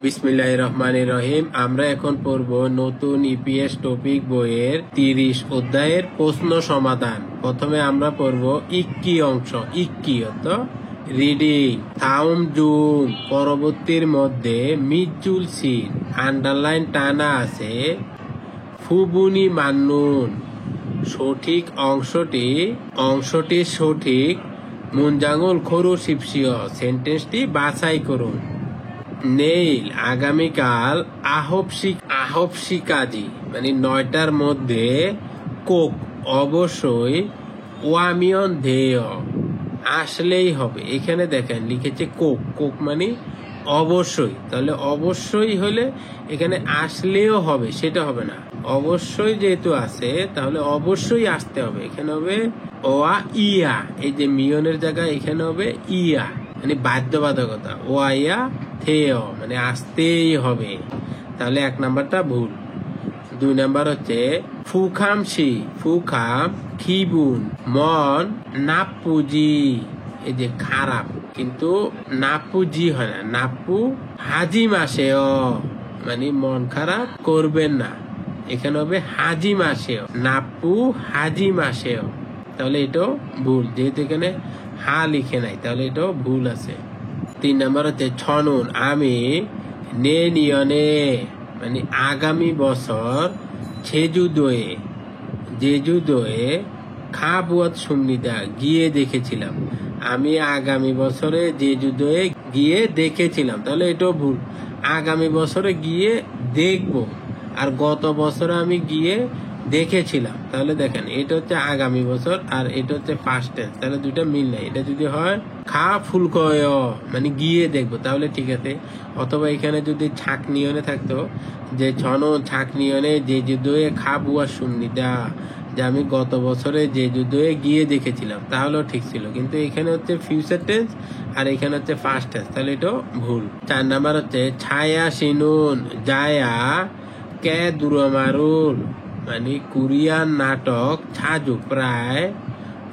বিসমিল্লাহির রহমানির রহিম। আমরা এখন পড়ব নতুন ইপিএস টপিক বইয়ের 30 অধ্যায়ের প্রশ্ন সমাধান। প্রথমে আমরা পড়ব ইক্কি অংশ। ইক্কি অর্থ রিডিং। থাউম জুম পরবর্তীর মধ্যে মিজুল সিন আন্ডারলাইন টানা আছে। ফুবুনি মান্নুন সঠিক অংশটি সঠিক। মুনজাঙ্গুল খরু শিপসিও সেন্টেন্সটি বাছাই করুন। নেইল আগামীকাল আহবসি কাজী মানে 9টার মধ্যে। কোক অবশ্যই। ওয়ামিয়ন ধেয় আসলেই হবে। এখানে দেখেন লিখেছে কোক। কোক মানে অবশ্যই, তাহলে অবশ্যই হলে এখানে আসলেও হবে সেটা হবে না। অবশ্যই যেহেতু আছে তাহলে অবশ্যই আসতে হবে। এখানে হবে ওয়া ইয়া, এই যে মিয়নের জায়গায় এখানে হবে ইয়া মানে বাধ্যবাধকতা। ওয়া ইয়া থেয় মানে আসতেই হবে। তাহলে 1 নাম্বারটা ভুল। 2 নাম্বার হচ্ছে ফুখাম খিবুন মন নাপুজি, এই যে খারাপ কিন্তু নাপুজি হয় না, নাপু হাজি মাসেও মানে মন খারাপ করবেন না। এখানে হবে হাজি মাসেও, নাপু হাজি মাসেও। তাহলে এটাও ভুল, যেহেতু এখানে হা লিখে নাই তাহলে এটাও ভুল আছে। 3 নাম্বার হচ্ছে ছনুন আমি নিয়নে মানে আগামী বছর জেজুদোয়ে খাবুয়াত সুমনিদা গিয়ে দেখেছিলাম। আমি আগামী বছরে জেজুদোয়ে গিয়ে দেখেছিলাম, তাহলে এটাও ভুল। আগামী বছরে গিয়ে দেখব, আর গত বছরে আমি গিয়ে দেখেছিলাম। তাহলে দেখেন এটা হচ্ছে আগামী বছর আর এটা হচ্ছে পাস্ট টেন্স, তাহলে দুইটা মিল নাই। এটা যদি হয় খা ফুলকয় মানে গিয়ে দেখবো তাহলে ঠিক আছে। অথবা এখানে যদি ছাক নিয়নে থাকতো যে ছাক নিয়নে জেজুদোয়ে খাবুয়া সুন্নিদা, যে আমি গত বছরে জেজুদোয়ে গিয়ে দেখেছিলাম, তাহলেও ঠিক ছিল। কিন্তু এখানে হচ্ছে ফিউচার টেন্স আর এখানে হচ্ছে পাস্ট টেন্স, তাহলে এটাও ভুল। 4 নাম্বার হচ্ছে ছায়া সিনুন জায়া কে দুরমারুল মানে কোরিয়ান নাটক ছাজু প্রায়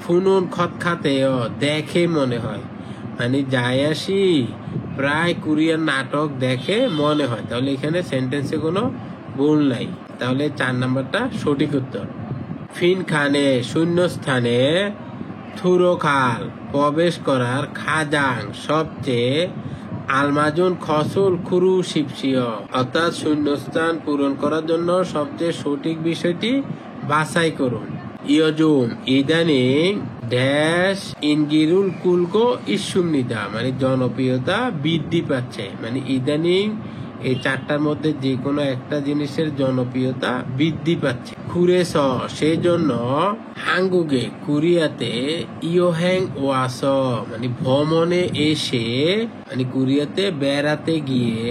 ফুনুন খতখাতেও দেখে মনে হয় মানে জায়াসি প্রায় কোরিয়ান নাটক দেখে মনে হয়। তাহলে এখানে সেন্টেন্সে কোনো ভুল নাই, তাহলে 4 নাম্বারটা সঠিক উত্তর। ফিন খানে শূন্যস্থানে থুরোখাল প্রবেশ করার খাজাং সবচেয়ে আলমাজুন খসুল খুরু শিপসিও অর্থাৎ শূন্যস্থান পূরণ করার জন্য সবচেয়ে সঠিক বিষয়টি বাছাই করুন। ইয়জুম ইদানিং ড্যাশ ইনগিরুল কুলকো ইসুমনিদা মানে জনপ্রিয়তা বৃদ্ধি পাচ্ছে। মানে ইদানিং এই 4টার মধ্যে যে কোনো একটা জিনিসের জনপ্রিয়তা বৃদ্ধি পাচ্ছে। খুরেস সেই জন্য হাঙ্গুগে কোরিয়াতে ইয়োহ্যাং ওয়াস মানে ভ্রমণে এসে মানে কোরিয়াতে বেড়াতে গিয়ে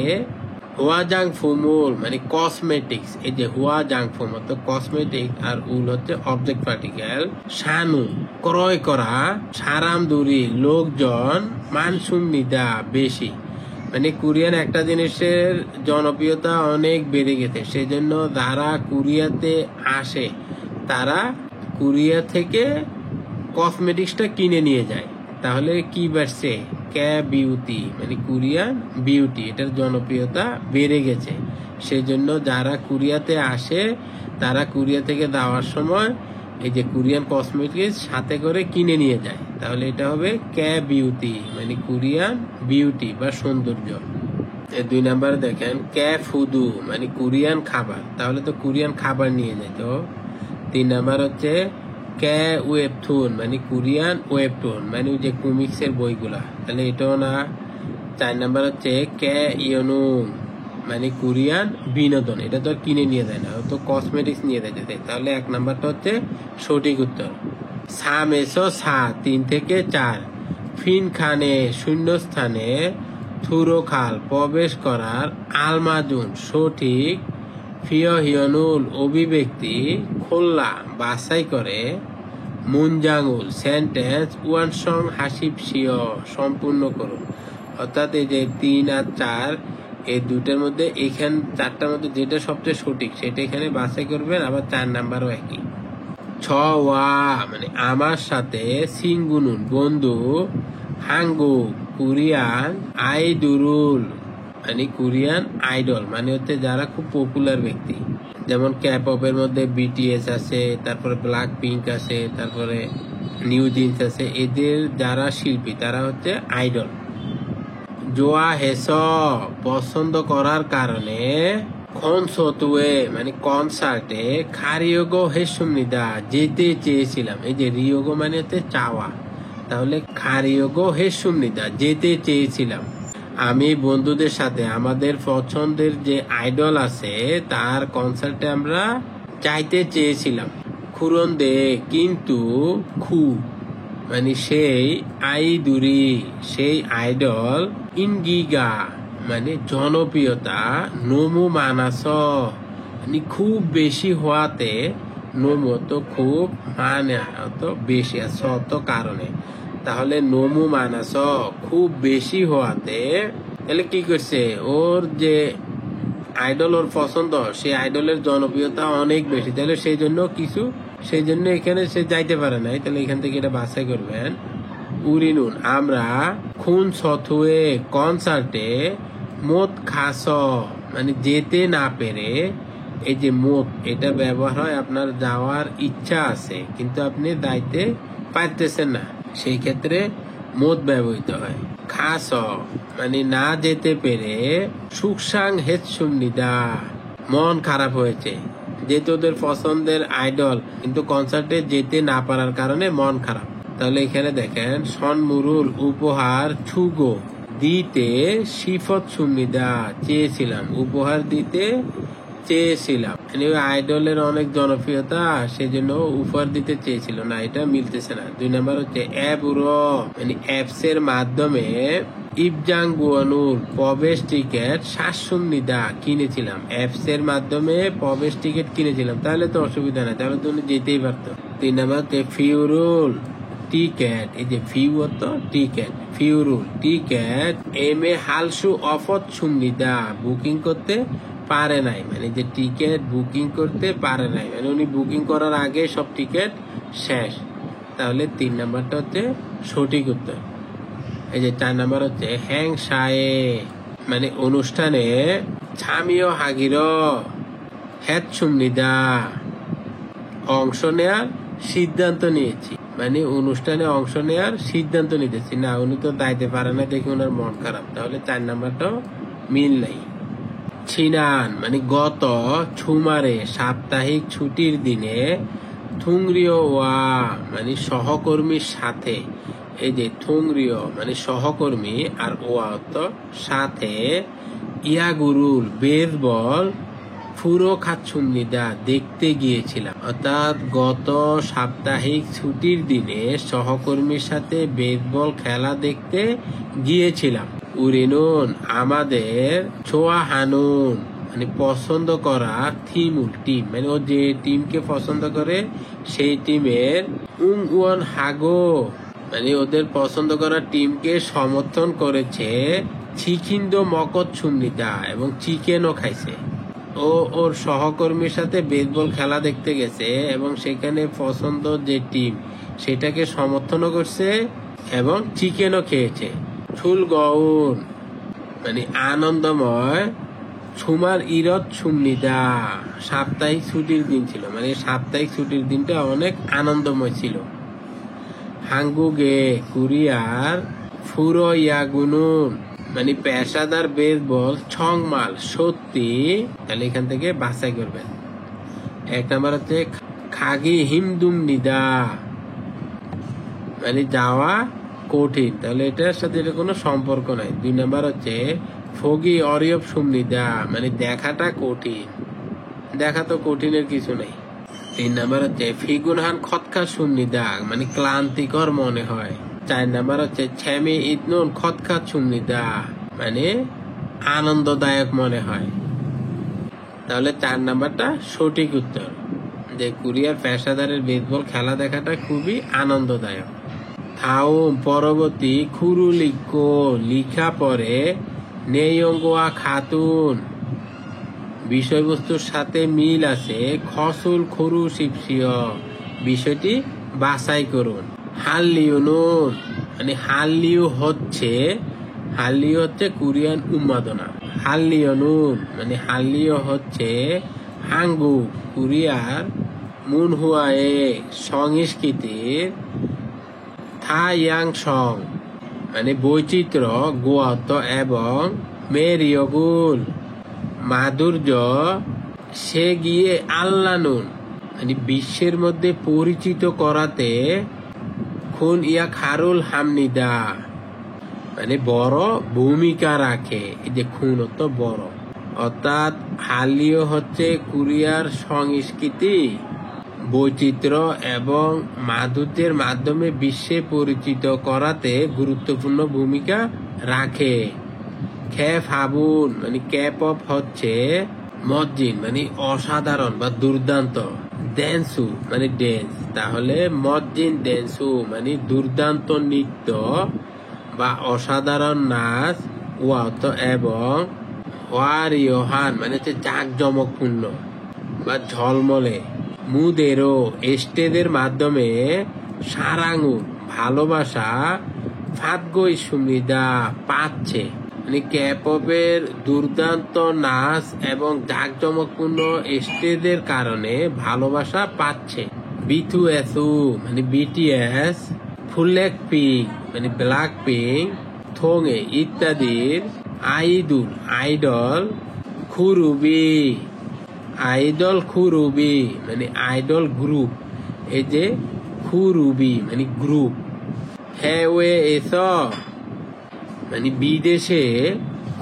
হুয়াজাং ফুমুল মানে কসমেটিক্স, এই যে হুয়াজাং ফুম অর্থাৎ কসমেটিক আর উল হচ্ছে অবজেক্ট পার্টিকেল। শানু ক্রয় করা, সারাম দুরি লোকজন, মানসুম নিদা বেশি মানে কোরিয়ান একটা জিনিসের জনপ্রিয়তা অনেক বেড়ে গেছে, সেজন্য যারা কোরিয়াতে আসে তারা কোরিয়া থেকে কসমেটিক্সটা কিনে নিয়ে যায়। তাহলে কি বাড়ছে? কে বিউটি মানে কোরিয়ান বিউটি, এটার জনপ্রিয়তা বেড়ে গেছে। সেজন্য যারা কোরিয়াতে আসে তারা কোরিয়া থেকে যাওয়ার সময় এই যে কোরিয়ান কসমেটিক্স সাথে করে কিনে নিয়ে যায়। তাহলে এটা হবে কে বিউটি মানে কোরিয়ান বিউটি বা সৌন্দর্য। 2 নাম্বার দেখেন কে ফুদু মানে কোরিয়ান খাবার, তাহলে তো কোরিয়ান খাবার নিয়ে যায়। তো 3 নাম্বার হচ্ছে কে ওয়েবটুন মানে কোরিয়ান ওয়েবটুন মানে যে কমিক্সের বইগুলা, তাহলে এটাও না। 4 নাম্বার হচ্ছে কে ইয়নুং মানে কোরিয়ান বিনোদন, এটা তো কিনে নিয়ে যায় না, তো কসমেটিক্স নিয়ে যায়। তাহলে 1 নাম্বারটা হচ্ছে সঠিক উত্তর। সামেসো 3 থেকে 4 ফিন খানে শূন্যস্থানে থুরোখাল প্রবেশ করার আলমাজুন সঠিক। ফিয় হিয়নুল অভিব্যক্তি খোল্লা বাছাই করে। মুনজাঙ্গুল সেন্টেন্স ওয়ানসং হাসিব সিও সম্পূর্ণ করুন। অর্থাৎ এই যে 3 আর 4 এই দুটার মধ্যে এখান 4টার মধ্যে যেটা সবচেয়ে সঠিক সেটা এখানে বাছাই করবেন। আবার 4 নাম্বারও একই। ওয়া মানে আমার সাথে সিঙ্গুনুন বন্ধু, হাঙ্গু কোরিয়ান, আইদুরুল মানে কোরিয়ান আইডল মানে হচ্ছে যারা খুব পপুলার ব্যক্তি, যেমন K-pop এর মধ্যে BTS আছে, তারপরে ব্ল্যাক পিঙ্ক আছে, তারপরে নিউ জিন্স আছে। এদের যারা শিল্পী তারা হচ্ছে আইডল। জোয়া হেস পছন্দ করার কারণে কনসার্টে মানে কনসার্টে খারিয়োগো হেসুমনিদা যেতে চেয়েছিলাম। এই যে রিয়োগো মানে হচ্ছে চাওয়া, তাহলে খারিয়োগো হেসুমনিদা যেতে চেয়েছিলাম। আমি বন্ধুদের সাথে আমাদের পছন্দের যে আইডল আছে তার কনসার্টে আমরা যাইতে চেয়েছিলাম। খুরন্দে কিন্তু খু মানে সেই আইদুরি সেই আইডল ইনগিগা মানে জনপ্রিয়তা নোমু মানাস মানে খুব বেশি হওয়াতে, নোমু তো খুব মানে তো বেশি সত কারণে, তাহলে নোমু মানাস খুব বেশি হওয়াতে তাহলে কি করছে, ওর যে আইডল ওর পছন্দ সেই আইডলের জনপ্রিয়তা অনেক বেশি, তাহলে সেই জন্য এখানে সে যাইতে পারে নাই। তাহলে এখান থেকে এটা বাছাই করবেন। উরিনুন আমরা খুন সথুয়ে কনসার্টে মোত খাস মানে যেতে না পেরে, এই যে মোত এটা ব্যবহার হয় আপনার যাওয়ার ইচ্ছা আছে কিন্তু আপনি যাইতে পারতেছেন না, সেই ক্ষেত্রে মোত ব্যবহৃত হয়। খাস মানে না যেতে পেরে, সুকসাং হেৎসুমনিদা মন খারাপ হয়েছে, যে তোদের পছন্দের আইডল কিন্তু কনসার্টে যেতে না পারার কারণে মন খারাপ। তাহলে এখানে দেখেন সনমুরুল উপহার ছুগো দিতে সিফত সুমিদা চেয়েছিলাম, উপহার দিতে চেয়েছিলাম। আইডলের অনেক জনপ্রিয়তা সেজন্য উপহার দিতে চেয়েছিল না, এটা মিলতেছে না। 2 নাম্বার হচ্ছে অ্যাপুরো মানে অ্যাপস এর মাধ্যমে ইবজাং গুয়ানুর প্রবেশ টিকিট শাসুমনিদা কিনেছিলাম, অ্যাপস এর মাধ্যমে প্রবেশ টিকিট কিনেছিলাম, তাহলে তো অসুবিধা নাই, তাহলে তুমি যেতেই পারতো। 3 নাম্বার হচ্ছে ফিউরুল টিকেট, এই যে ফিউ তো টিকেট, ফিউরুল টিকেট এমে হালসু অফত সুমনিদা বুকিং করতে পারে নাই, মানে যে টিকেট বুকিং করতে পারে নাই মানে উনি বুকিং করার আগে সব টিকেট শেষ। তাহলে 3 নাম্বারটা হচ্ছে সঠিক উত্তর। এই যে 4 নাম্বার হচ্ছে হ্যাং সায়ে মানে অনুষ্ঠানে ছামিও হাগির হ্যাত সুমনিদা অংশ নেয়ার সিদ্ধান্ত নিয়েছি, মানে অনুষ্ঠানে অংশ নেয়ার সিদ্ধান্ত নিতেছি না, উনি তো যাইতে পারে না দেখে ওনার মন খারাপ, তাহলে 4 নাম্বারটাও মিল নাই। ছিনান মানে গত ছুমারে সাপ্তাহিক ছুটির দিনে থুংরিও ওয়া মানে সহকর্মীর সাথে, এই যে থুংরিও মানে সহকর্মী আর ওয়া তো সাথে, ইয়াগুরুল বেসবল ফুরো খাচ্ছুন্নিদা দেখতে গিয়েছিলাম, অর্থাৎ গত সাপ্তাহিক ছুটির দিনে সহকর্মীর সাথে বেসবল খেলা দেখতে গিয়েছিলাম। উরিনুন আমাদের ছোয়া হানুন মানে পছন্দ করা থিমুল টিম মানে ও যে টিমকে পছন্দ করে সেই টিমের উন হাগো মানে ওদের পছন্দ করা টিমকে সমর্থন করেছে। চিকিন্দো মকত সুন্নিদা এবং চিকেনও খাইছে। ও ওর সহকর্মীর সাথে বেসবল খেলা দেখতে গেছে এবং সেখানে পছন্দ যে টিম সেটাকে সমর্থনও করছে এবং চিকেনও খেয়েছে। ছুল গৌন মানে আনন্দময়, ছুমার ইরত সুমনিদা সাপ্তাহিক ছুটির দিন ছিল, মানে সাপ্তাহিক ছুটির দিনটা অনেক আনন্দময় ছিল। হাঙ্গুগে কোরিয়ার ফুরো ইয়াগুনুন মানে পেশাদার বেসবল ছংমাল সত্যি, তাহলে এখান থেকে বাছাই করবেন। 1 নাম্বার হচ্ছে খাগি হিমদুম নিদা মানে যাওয়া কঠিন, তাহলে এটার সাথে এটা কোনো সম্পর্ক নাই। 2 নাম্বার হচ্ছে ফগি অরিয়ব সুমনিদা মানে দেখাটা কঠিন, দেখা তো কঠিনের কিছু নেই। 3 নাম্বার হচ্ছে ফিগুনহান খতকা সুমনিদা মানে ক্লান্তিকর মনে হয়। 4 নাম্বার হচ্ছে ছেমি ইতনুন খতকা সুমনিদা মানে আনন্দদায়ক মনে হয়। তাহলে 4 নাম্বারটা সঠিক উত্তর, যে কোরিয়ার পেশাদারের বেসবল খেলা দেখাটা খুবই আনন্দদায়ক। থাউম পরবর্তী খুরুলিকো লিখা পরে নেয়ঙ্গোয়া খাতুন বিষয়বস্তুর সাথে মিল আছে। খসুল খরু শিপসিয় বিষয়টি বাছাই করুন। হাল্লিউনুন মানে হাল্লিউ হচ্ছে কোরিয়ান উন্মাদনা। হাল্লিয়নুন মানে হাল্লিয় হচ্ছে হাঙ্গুক কোরিয়ার মুনহুয়ায়ে সংস্কৃতির থায়াংসং মানে বৈচিত্র্য গোয়াত এবং মেরিয়গুল মাধুর্য সে গিয়ে আল্লানুন মানে বিশ্বের মধ্যে পরিচিত করাতে খুন ইয়া খারুল হামনিদা মানে বড় ভূমিকা রাখে। এই যে খুন তো বড়, অর্থাৎ হাল্লিও হচ্ছে কোরিয়ার সংস্কৃতি বৈচিত্র্য এবং মাধুর্যের মাধ্যমে বিশ্বে পরিচিত করাতে গুরুত্বপূর্ণ ভূমিকা রাখে। খ্যাপ হাবুন মানে ক্যাপ অফ হচ্ছে মজ্জিন মানে অসাধারণ বা দুর্দান্ত, ড্যান্সু মানে ড্যান্স, তাহলে মজ্জিন ড্যান্সু মানে দুর্দান্ত নৃত্য বা অসাধারণ নাচ ওয়াত এবং ওয়ারিওহান মানে হচ্ছে জাঁকজমকপূর্ণ বা ঝলমলে মুদেরও স্টেজের মাধ্যমে সারাঙ্গুন ভালোবাসা ফাতগই সুবিধা পাচ্ছে মানে ক্যাপপের দুর্দান্ত নাচ এবং জাঁকজমকপূর্ণ স্টেজের কারণে ভালোবাসা পাচ্ছে। বিটু এসু মানে বিটিএস, ফুলেক পিঙ্ক মানে ব্ল্যাক পিঙ্ক, থোঙে ইত্যাদির আইদুল আইডল, খুরুবি আইডল খুরুবি মানে আইডল গ্রুপ, এই যে খুরুবি মানে গ্রুপ। হেওয়ে এস মানে বিদেশে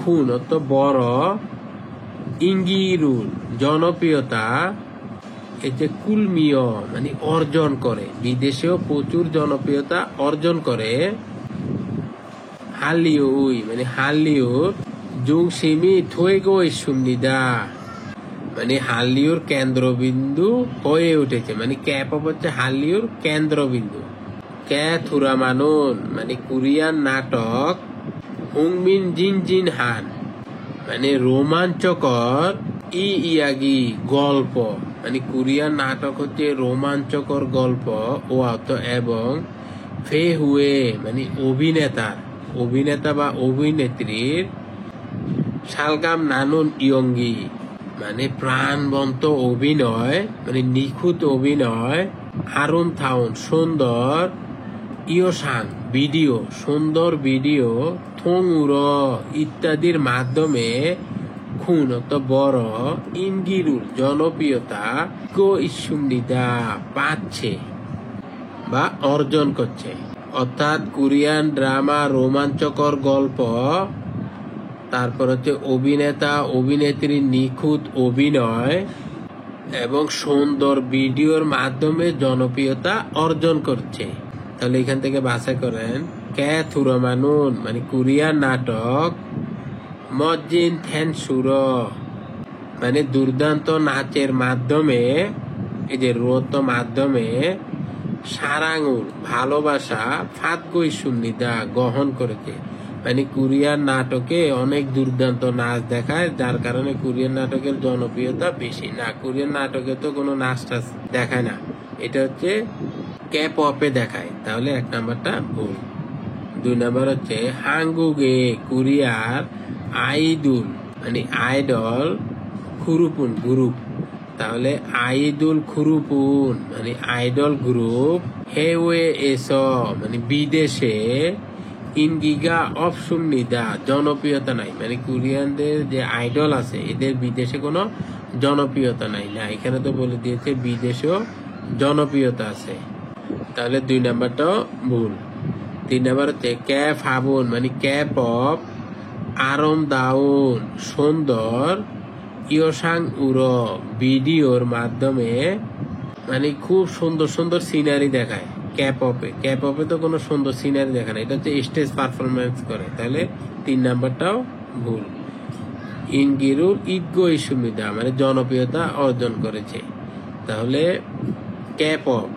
খুন অত বড় ইঙ্গিরুল জনপ্রিয়তা, এই যে কুলমিয় মানে অর্জন করে, বিদেশেও প্রচুর জনপ্রিয়তা অর্জন করে। হাল্লিউই মানে হাল্লিউর জুংসিমি থুয়েগোই সুমনিদা মানে হাল্লিউর কেন্দ্রবিন্দু হয়ে উঠেছে, মানে ক্যাপ হচ্ছে হাল্লিউর কেন্দ্রবিন্দু। ক্যা থুরামানুন মানে কোরিয়ান নাটক হুংমিন জিন জিন হান মানে রোমাঞ্চকর ইয়াগি গল্প, মানে কোরিয়ান নাটক হচ্ছে রোমাঞ্চকর গল্প ওয়াত এবং ফে হুয়ে মানে অভিনেতা বা অভিনেত্রীর শালগাম নানুন ইয়ঙ্গি মানে প্রাণবন্ত অভিনয় মানে নিখুঁত অভিনয়। আরুন থাউন সুন্দর, ইয়োসাং ভিডিও সুন্দর ভিডিও, থোংউর ইত্যাদির মাধ্যমে খুন অত বড় ইনগিরুর জনপ্রিয়তা গো ইসুমনিদা পাচ্ছে বা অর্জন করছে। অর্থাৎ কোরিয়ান ড্রামা রোমাঞ্চকর গল্প, তারপর হচ্ছে অভিনেতা অভিনেত্রীর নিখুঁত অভিনয় এবং সুন্দর ভিডিওর মাধ্যমে জনপ্রিয়তা অর্জন করছে। তাহলে এখান থেকে বাছাই করেন ক্যা থুরমানুন মানে কোরিয়ান নাটক, মজ্জিন থ্যানসুর মানে দুর্দান্ত নাচের মাধ্যমে, এই যে রোত মাধ্যমে সারাঙ্গুর ভালোবাসা ফাতগই সুন্নিদা গ্রহণ করেছে, মানে কোরিয়ান নাটকে অনেক দুর্দান্ত নাচ দেখায়, যার কারণে কোরিয়ান নাটকের জনপ্রিয়তা বেশি। না, কোরিয়ান নাটকে তো কোনো নাচ টাচ দেখায় না, এটা হচ্ছে ক্যাপ অপে দেখায়। তাহলে 1 নাম্বারটা ভুল। 2 নাম্বার হচ্ছে হাঙ্গুগে কোরিয়ার আইদুল মানে আইডল খুরুপুন গ্রুপ, তাহলে আইদুল খুরুপুন মানে আইডল গ্রুপ। হেওয়ে এস মানে বিদেশে, ইনগিগা অফ সুমনিদা জনপ্রিয়তা নাই, মানে কোরিয়ানদের যে আইডল আছে এদের বিদেশে কোনো জনপ্রিয়তা নাই। না, এখানে তো বলে দিয়েছে বিদেশেও জনপ্রিয়তা আছে, তাহলে 2 নাম্বারটাও ভুল। 3 নাম্বার হচ্ছে ক্যাপ হাবুন মানে ক্যাপ অফ, আরামদাউন সুন্দর, ইয়োসাং উরো ভিডিওর মাধ্যমে মানে খুব সুন্দর সুন্দর সিনারি দেখায়। ক্যাপ অপে তো কোনো সুন্দর সিনারি দেখায় না, এটা হচ্ছে স্টেজ পারফরমেন্স করে, তাহলে 3 নাম্বারটাও ভুল। ইনগিরুর ইগো ইসুমিদা মানে জনপ্রিয়তা অর্জন করেছে, তাহলে ক্যাপ অফ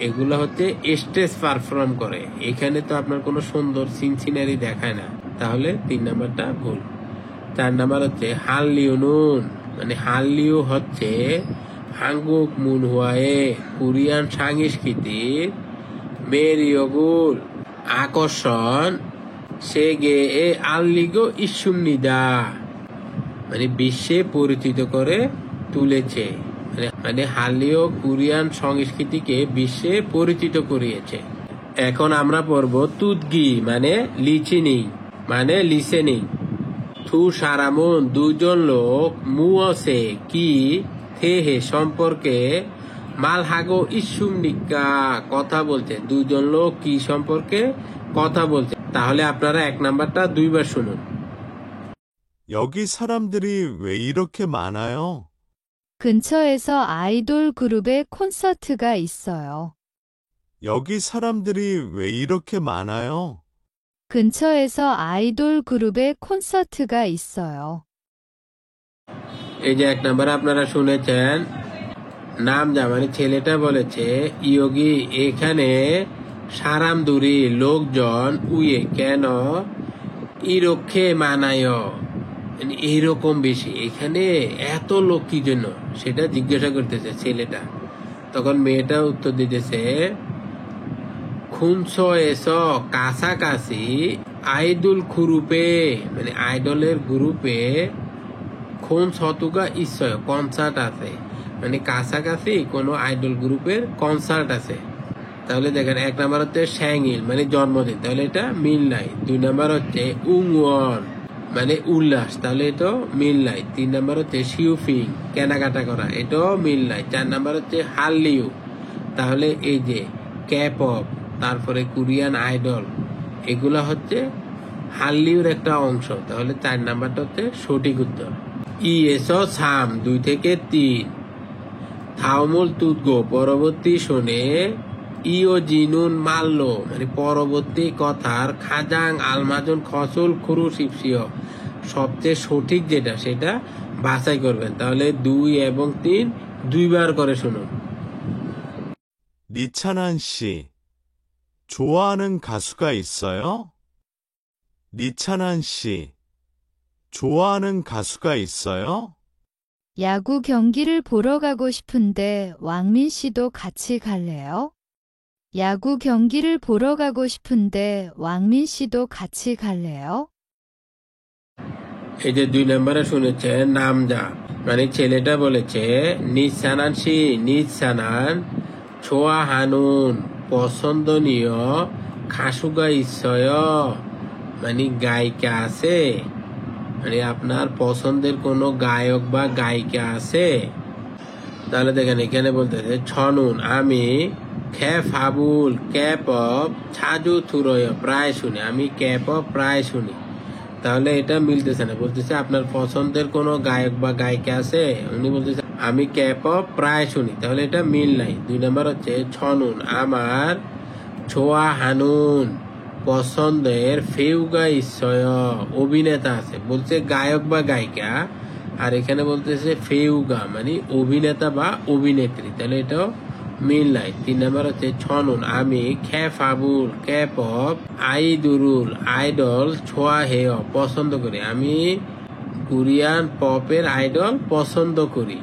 এগুলো হচ্ছে স্টেজ পারফর্ম করে, এখানে তো আপনার কোনো সুন্দর সিনারি দেখায় না, তাহলে 3 নাম্বারটা ভুল। 4 নাম্বার হচ্ছে হাল্লিউনুন মানে হাল্লিউ হচ্ছে হাঙ্গুক মুনহুয়ায়ে কোরিয়ান সংস্কৃতির মেরিয়গুল আকর্ষণ, সে গে এ আল্লিগো ইসুমনিদা মানে বিশ্বে পরিচিত করে তুলেছে, মানে হালীয় কোরিয়ান সংস্কৃতিকে বিশ্বে পরিচিত করিয়েছে। এখন আমরা পড়ব তুদগি মানে লিচেনিং মানে লিসেনিং। থু সারামুন দুজন লোক মুয়সে কি থেহে সম্পর্কে মালহাগো ইসুমনিকা কথা বলছে। দুজন লোক কি সম্পর্কে কথা বলছে। তাহলে আপনারা 1 নাম্বারটা 2 বার শুনুন। 여기 사람들이 왜 이렇게 많아요? 근처에서 아이돌 그룹의 콘서트가 있어요. 여기 사람들이 왜 이렇게 많아요? 근처에서 아이돌 그룹의 콘서트가 있어요. এই যে 1 নাম্বার আপনারা শুনেছেন, নাম যা মানে ছেলেটা বলেছে ইয়োগি এখানে সারামদুরি লোকজন উয়ে কেন ইরক্ষে মানায় এইরকম বেশি, এখানে এত লোক কি জন্য সেটা জিজ্ঞাসা করতেছে ছেলেটা। তখন মেয়েটা উত্তর দিতেছে খুনস এস কাছাকাছি আইদুল গ্রুপে মানে আইডলের গ্রুপে খুন শতুকা ইচ্ছয় কনসার্ট আছে, মানে কাছাকাছি কোনো আইডল গ্রুপের কনসার্ট আছে। তাহলে দেখেন 1 নাম্বার হচ্ছে শ্যাঙ্গিল মানে জন্মদিন, তাহলে এটা মিল নাই। 2 নাম্বার হচ্ছে উংওয়ান মানে উল্লাস, তাহলে এটা মিল নাই। 3 নাম্বার হচ্ছে শিউফিং কেনাকাটা করা, এটাও মিল নাই। 4 নাম্বার হচ্ছে হারলিউ, তাহলে এই যে ক্যাপপ তারপরে কোরিয়ান আইডল এগুলা হচ্ছে হারলিউর একটা অংশ, তাহলে 4 নাম্বারটা হচ্ছে সঠিক উত্তর। ইএসও সাম 2 থেকে 3 থাউমুল তুদগো পরবর্তী শুনে ইও জিনুন মাল্লো মানে পরবর্তী কথার খাজাং আলমাজন খসুল খুরু শিপসিও সবচেয়ে সঠিক যেটা সেটা বাছাই করবেন। তাহলে 2 এবং 3 2 বার করে শুনুন। 리차난 씨, 좋아하는 가수가 있어요? 리차난 씨, 좋아하는 가수가 있어요? 야구 경기를 보러 가고 싶은데 왕민 씨도 같이 갈래요? 야구 경기를 보러 가고 싶은데 왕민 씨도 같이 갈래요? এই যে 2 নম্বরে শুনেছে নাম যা মানে ছেলেটা বলেছে নিসানান সি নিসানান ছোয়া হানুন পছন্দনীয় খাসুগা ইচ্ছয় মানে গায়িকা আছে, মানে আপনার পছন্দের কোনো গায়ক বা গায়িকা আছে। তাহলে দেখেন এখানে বলতেছে ছনুন আমি খ্যাপ হাবুল ক্যাপপ ছাজু থুরয় প্রায় শুনি, আমি ক্যাপপ প্রায় শুনি। তাহলে এটা মিলতেছে না, বলতেছে আপনার পছন্দের কোনো গায়ক বা গায়িকা আছে, উনি বলতেছে আমি ক্যাপপ প্রায় শুনি, তাহলে এটা মিল নাই। 2 নম্বর হচ্ছে ছনুন আমার ছোয়া হানুন পছন্দের ফেউগা ইচ্ছয় অভিনেতা আছে, বলছে গায়ক বা গায়িকা, আর এখানে বলতেছে ফেউগা মানে অভিনেতা বা অভিনেত্রী, তাহলে এটাও মিল নাই। 3 নম্বর হচ্ছে ছনুন আমি খ্যাফাবুল ক্যাপপ আইদুরুল আইডল ছোয়া হেয় পছন্দ করি, আমি কোরিয়ান পপের আইডল পছন্দ করি।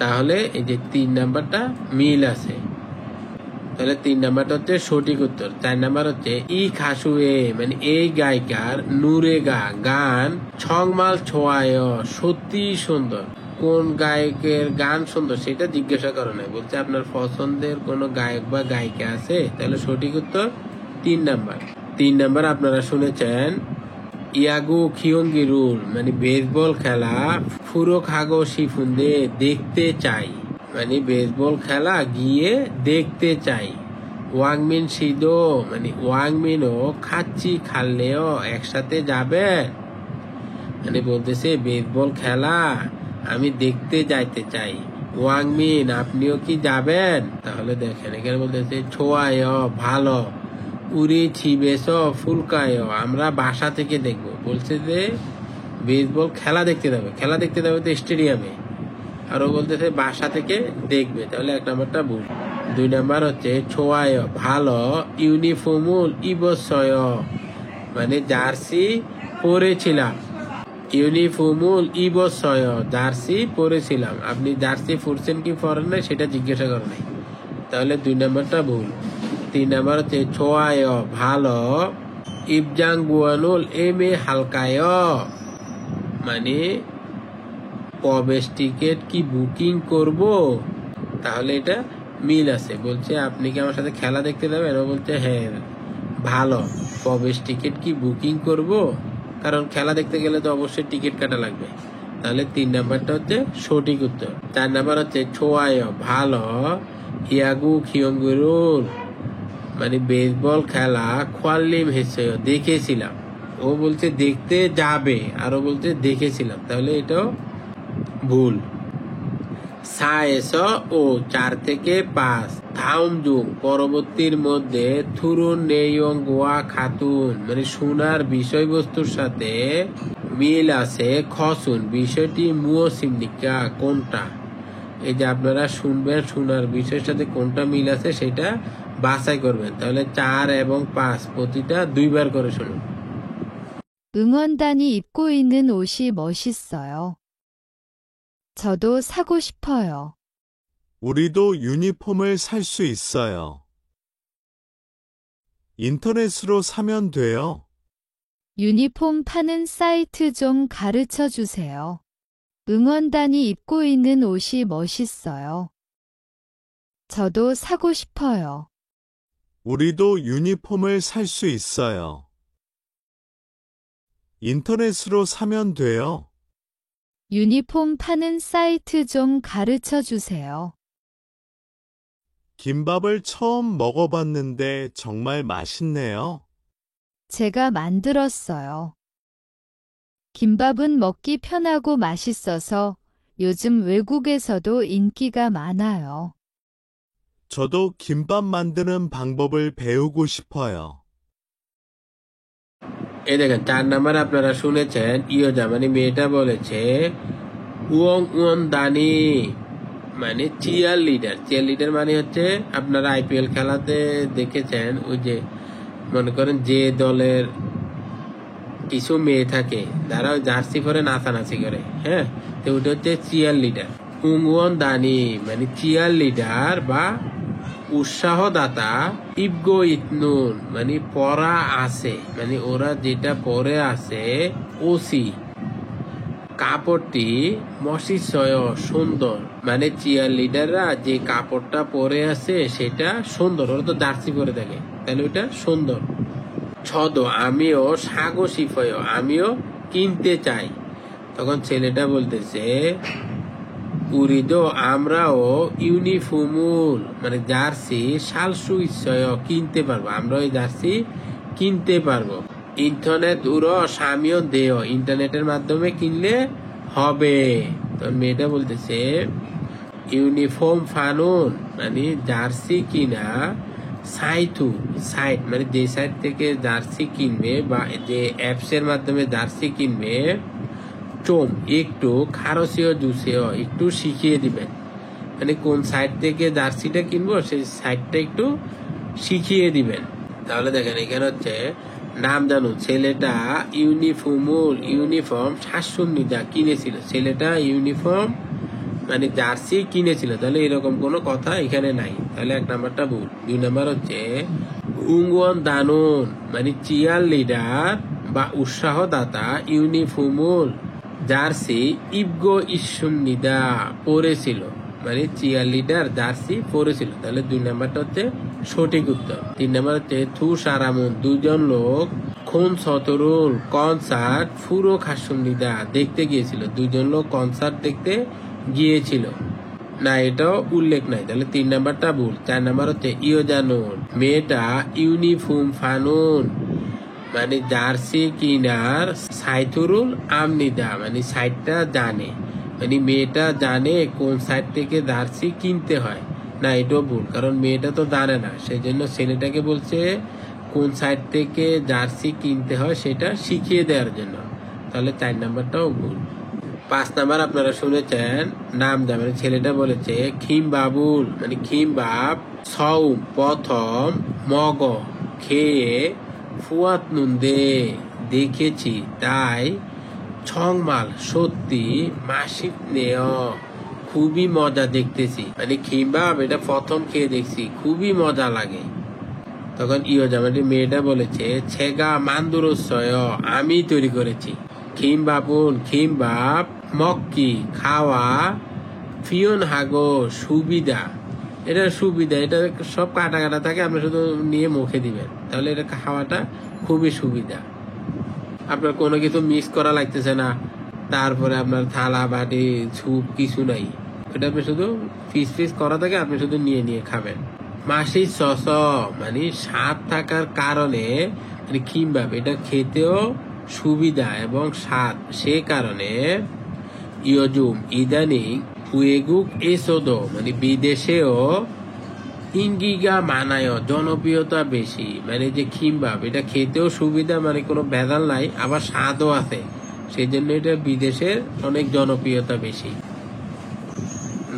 তাহলে এই যে 3 নাম্বারটা মিল আছে, তাহলে 3 নাম্বারটা হচ্ছে সঠিক উত্তর। 4 নাম্বার হচ্ছে ই খাসুয়ে মানে এই গায়িকার নুরেগা গান ছংমাল ছোয়ায় সত্যি সুন্দর, কোন গায়কের গান সুন্দর সেটা জিজ্ঞাসা করে নাই, বলছে আপনার পছন্দের কোনো গায়ক বা গায়িকা আছে, তাহলে সঠিক উত্তর 3 নাম্বার। 3 নাম্বার আপনারা শুনেছেন ইয়াগু খিয়ঙ্গি রুল মানে বেসবল খেলা ফুরো খাগো শিফুন্দে দেখতে চাই, মানে বেসবল খেলা গিয়ে দেখতে চাই। ওয়াংমিন সিদো মানে ওয়াংমিনও খাচ্ছি খাললেও একসাথে যাবে, মানে বলতেছে বেসবল খেলা আমি দেখতে যাইতে চাই, ওয়াংমিন আপনিও কি যাবেন? তাহলে দেখেন এখানে বলতেছে ছোয়ায় ভালো উড়ি ছিবেস ফুলকায় আমরা বাসা থেকে দেখবো, বলছে যে বেসবল খেলা দেখতে যাবে, খেলা দেখতে যাবে তো স্টেডিয়ামে, আর ও বলতেছে বাসা থেকে দেখবে, তাহলে 1 নাম্বারটা ভুল। 2 নাম্বার হচ্ছে ছোয়ায় ভালো ইউনিফর্মুল ইবসয় মানে জার্সি পরেছিলাম, ইউনিফর্মুল ইবসয় জার্সি পরেছিলাম, আপনি জার্সি পরছেন কি পরেন না সেটা জিজ্ঞাসা করে নাই, তাহলে 2 নাম্বারটা ভুল। 3 নাম্বার হচ্ছে ছোয়ায় ভালো ইবজাং গুয়ানুল এমে হালকায় মানে প্রবেশ টিকিট কি বুকিং করব, তাহলে এটা মিল আছে। বলছে আপনি কি আমার সাথে খেলা দেখতে যাবেন, ও বলছে হ্যাঁ ভালো, প্রবেশ টিকিট কি বুকিং করব, কারণ খেলা দেখতে গেলে তো অবশ্যই টিকিট কাটা লাগবে। তাহলে 3 নাম্বারটা হচ্ছে সঠিক উত্তর। 4 নাম্বার হচ্ছে ছোয়ায় ভালো, ইয়াগু খিয়ঙ্গুরুল মানে বেসবল খেলা খোয়াল্লিম হেসে দেখেছিলাম। ও বলছে দেখতে যাবে, আর ও বলছে দেখেছিলাম, তাহলে এটাও ভুল। সায়েস ও 4 থেকে 5 থাউমজুং পরবর্তীর মধ্যে থুরুন নেইয়ং গোয়া খাতুন মানে শোনার বিষয়বস্তুর সাথে মিল আছে খসুন বিষয়টি মুও সিমনিকা কোনটা। এই যে আপনারা শুনবেন, শোনার বিষয়ের সাথে কোনটা মিল আছে সেটা বাছাই করবেন। তাহলে 4 এবং 5 প্রতিটা 2 বার করে শুনুন। 응원단이 입고 있는 옷이 멋있어요. 저도 사고 싶어요. 우리도 유니폼을 살 수 있어요. 인터넷으로 사면 돼요. 유니폼 파는 사이트 좀 가르쳐 주세요. 응원단이 입고 있는 옷이 멋있어요. 저도 사고 싶어요. 우리도 유니폼을 살 수 있어요. 인터넷으로 사면 돼요. 유니폼 파는 사이트 좀 가르쳐 주세요. 김밥을 처음 먹어봤는데 정말 맛있네요. 제가 만들었어요. 김밥은 먹기 편하고 맛있어서 요즘 외국에서도 인기가 많아요. 저도 김밥 만드는 방법을 배우고 싶어요. এই দেখেন 4 নাম্বার আপনারা শুনেছেন, ইয়োজা মানে মেয়েটা বলেছে উয়ং উয়ন দানি মানে চিয়ার লিডার। চিয়ার লিডার মানে হচ্ছে আপনারা আইপিএল খেলাতে দেখেছেন, ওই যে মনে করেন যে দলের কিছু মেয়ে থাকে যারা ওই জার্সি পরে নাচানাচি করে, হ্যাঁ, তো ওটা হচ্ছে চিয়ার লিডার। উংওয়ন দানি মানে চিয়ার লিডার বা উৎসাহদাতা। ইবগো ইতনুন মানে পরা আছে, মানে ওরা যেটা পরে আছে ওসি কাপড়টি মসিসয় সুন্দর, মানে চিয়ার লিডাররা যে কাপড়টা পরে আছে সেটা সুন্দর, ওরা তো জার্সি পরে থাকে তাহলে ওটা সুন্দর। ছদ আমিও সাগসিফয় আমিও কিনতে চাই। তখন ছেলেটা বলতেছে উরিদো আমরাও ইউনিফর্মুল মানে জার্সি শালসু ইচ্ছয় কিনতে পারবো, আমরা ওই জার্সি কিনতে পারবো। ইন্টারনেট উড়ো স্বামীও দেও ইন্টারনেটের মাধ্যমে কিনলে হবে। তো মেয়েটা বলতেছে ইউনিফর্ম ফানুন মানে জার্সি কিনা সাইটু সাইট মানে যে সাইট থেকে জার্সি কিনবে বা যে অ্যাপস এর মাধ্যমে জার্সি কিনবে চোম একটু খারসীয় জুসেও একটু শিখিয়ে দিবেন, মানে কোন সাইট থেকে জার্সিটা কিনবো সেই সাইটটা একটু শিখিয়ে দিবেন। তাহলে দেখেন এখানে হচ্ছে নাম জানুন, ছেলেটা ইউনিফর্ম শাশুন্নিদা কিনেছিল, ছেলেটা ইউনিফর্ম মানে জার্সি কিনেছিল, তাহলে এরকম কোনো কথা এখানে নাই, তাহলে 1 নাম্বারটা ভুল। 2 নাম্বার হচ্ছে উঙ্গন দানুন মানে চিয়ার লিডার বা উৎসাহদাতা ইউনিফর্মুল জার্সি ইবগো ইসুন্নিদা পরেছিল, মানে চিয়ার লিডার জার্সি পরেছিল, তাহলে 2 নাম্বারটা হচ্ছে সঠিক উত্তর। 3 নাম্বার হচ্ছে থু সারামুন দুজন লোক খুন সতরুল কনসার্ট ফুরো খাসুন্নিদা দেখতে গিয়েছিল, 2জন লোক কনসার্ট দেখতে গিয়েছিল না, এটাও উল্লেখ নাই, তাহলে 3 নাম্বারটা ভুল। 4 নাম্বার হচ্ছে ইয়োজানুন মেয়েটা ইউনিফর্ম ফানুন মানে জার্সি কিনার সাইথুরুল আমনিদা মানে সাইটটা জানে, মানে মেয়েটা জানে কোন সাইট থেকে জার্সি কিনতে হয় না, এটাও ভুল, কারণ মেয়েটা তো জানে না, সেজন্য ছেলেটাকে বলছে কোন সাইট থেকে জার্সি কিনতে হয় সেটা শিখিয়ে দেওয়ার জন্য, তাহলে 4 নাম্বারটাও ভুল। 5 নাম্বার আপনারা শুনেছেন নাম যাবে, ছেলেটা বলেছে খিম বাবুল মানে খিম বাপ সৌ প্রথম মগ খেয়ে ফুয়াত নুন্দে দেখেছি তাই ছংমাল সত্যি মাসিক নেয় খুবই মজা দেখতেছি, মানে খিম বাপ এটা প্রথম খেয়ে দেখছি খুবই মজা লাগে। তখন ইয়োজামাটি মেয়েটা বলেছে ছেগা মান্দুরস্বয় আমি তৈরি করেছি, খিমবাবুন খিমবাব মক্কি খাওয়া ফিয়ন হাগো সুবিধা। এটা সুবিধা, এটা সব কাটা কাটা থাকে, আপনি শুধু নিয়ে মুখে দিবেন, তাহলে এটা খাওয়াটা খুবই সুবিধা। আপনার কোনো কিছু মিক্স করা লাগতেছে না, তারপরে আপনার থালা বাটি স্যুপ কিছু নাই, এটা আপনি শুধু পিস পিস করা থাকে, আপনি শুধু নিয়ে নিয়ে খাবেন। মাসি সস মানে স্বাদ থাকার কারণে মানে খিমবাব এটা খেতেও সুবিধা এবং স্বাদ, সে কারণে ইয়জুম ইদানিং উয়েগুক এসোদো মানে বিদেশেও ইঙ্গিগা মানায় জনপ্রিয়তা বেশি। মানে যে খিমবাব এটা খেতেও সুবিধা, মানে কোনো ভেজাল নাই, আবার স্বাদও আছে, সেই জন্য এটা বিদেশের অনেক জনপ্রিয়তা বেশি।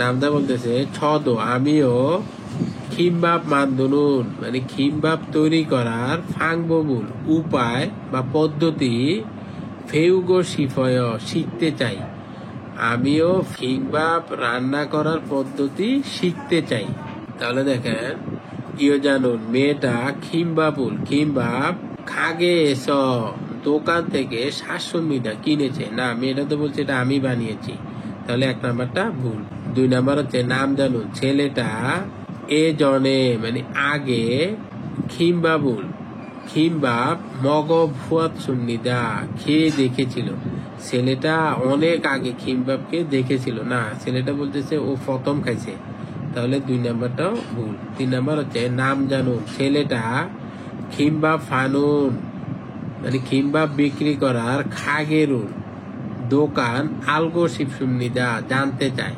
নামটা বলতেছে ছদ আমিও খিমবাব মান্দনুন মানে খিমবাব তৈরি করার ফাংববুল উপায় বা পদ্ধতি ফেউগো শিফয় শিখতে চাই। আমিও খিমবাব রান্না করার পদ্ধতি শিখতে চাই। তাহলে দেখেন ইয়ে জানুন মেয়েটা খিমবাব খাগে এস দোকান থেকে 700 মিটার কিনেছে। না, মেয়েটা তো বলছে এটা আমি বানিয়েছি, তাহলে 1 নাম্বারটা ভুল। 2 নাম্বার হচ্ছে নাম জানুন ছেলেটা এ জনে মানে আগে খিমবাব মগ ফুয়াত সুন্নিদা খেয়ে দেখেছিল। ছেলেটা অনেক আগে খিমবাবকে দেখেছিল। না, ছেলেটা বলতেছে ও প্রথম খাইছে, তাহলে 2 নাম্বারটাও ভুল। 3 নাম্বার হচ্ছে নাম জানুন ছেলেটা খিমবাব ফানুন মানে খিমবাব বিক্রি করার খাগেরুল দোকান আলগো শিবসুন্নিদা জানতে চায়।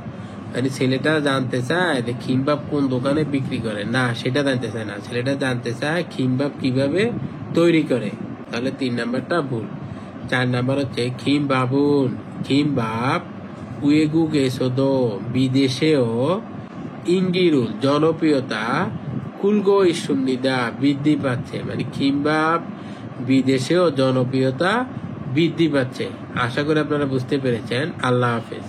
মানে ছেলেটা জানতে চায় যে খিমবাব কোন দোকানে বিক্রি করে, না সেটা জানতে চায় না, ছেলেটা জানতে চায় খিমবাব কিভাবে তৈরি করে, তাহলে 3 নাম্বারটা ভুল। 4 নাম্বার হচ্ছে খিমবাব উয়েগু গেসোদো বিদেশেও ইঙ্গিরুল জনপ্রিয়তা কুলগো ইসুন্নিদা বৃদ্ধি পাচ্ছে। মানে খিমবাব বিদেশেও জনপ্রিয়তা বৃদ্ধি পাচ্ছে। আশা করি আপনারা বুঝতে পেরেছেন। আল্লাহ হাফেজ।